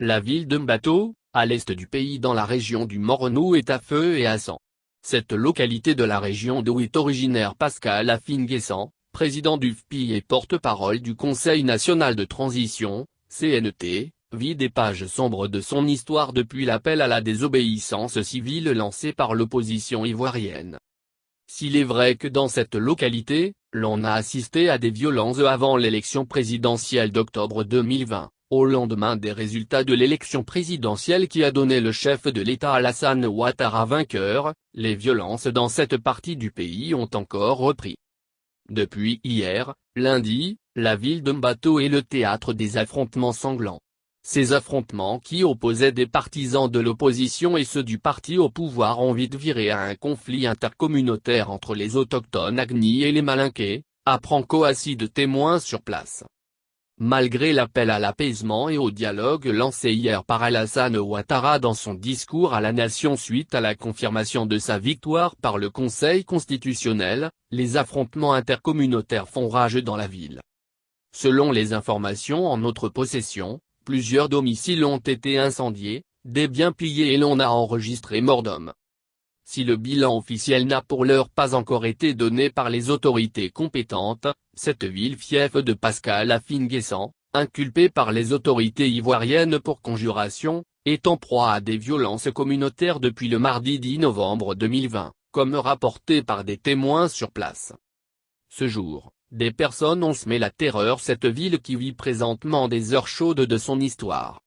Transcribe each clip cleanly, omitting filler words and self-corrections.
La ville de Mbato, à l'est du pays dans la région du Mornou est à feu et à sang. Cette localité de la région d'où est originaire Pascal Afin-Guessant, président du FPI et porte-parole du Conseil national de transition, CNT, vit des pages sombres de son histoire depuis l'appel à la désobéissance civile lancé par l'opposition ivoirienne. S'il est vrai que dans cette localité, l'on a assisté à des violences avant l'élection présidentielle d'octobre 2020, au lendemain des résultats de l'élection présidentielle qui a donné le chef de l'État Alassane Ouattara vainqueur, les violences dans cette partie du pays ont encore repris. Depuis hier, lundi, la ville de Mbato est le théâtre des affrontements sanglants. Ces affrontements qui opposaient des partisans de l'opposition et ceux du parti au pouvoir ont vite viré à un conflit intercommunautaire entre les autochtones Agni et les Malinké, apprend Kouassi de témoins sur place. Malgré l'appel à l'apaisement et au dialogue lancé hier par Alassane Ouattara dans son discours à la nation suite à la confirmation de sa victoire par le Conseil constitutionnel, les affrontements intercommunautaires font rage dans la ville. Selon les informations en notre possession, plusieurs domiciles ont été incendiés, des biens pillés et l'on a enregistré mort d'homme. Si le bilan officiel n'a pour l'heure pas encore été donné par les autorités compétentes, cette ville fief de Pascal Afin-Guessant, inculpée par les autorités ivoiriennes pour conjuration, est en proie à des violences communautaires depuis le mardi 10 novembre 2020, comme rapporté par des témoins sur place. Ce jour, des personnes ont semé la terreur cette ville qui vit présentement des heures chaudes de son histoire.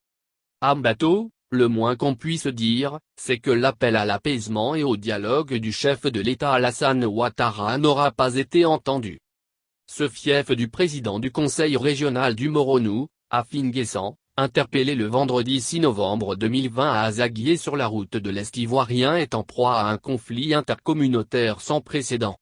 À Mbato, le moins qu'on puisse dire, c'est que l'appel à l'apaisement et au dialogue du chef de l'État Alassane Ouattara n'aura pas été entendu. Ce fief du président du conseil régional du Mornou, Afin-Guessant, interpellé le vendredi 6 novembre 2020 à Azaguié sur la route de l'Est ivoirien est en proie à un conflit intercommunautaire sans précédent.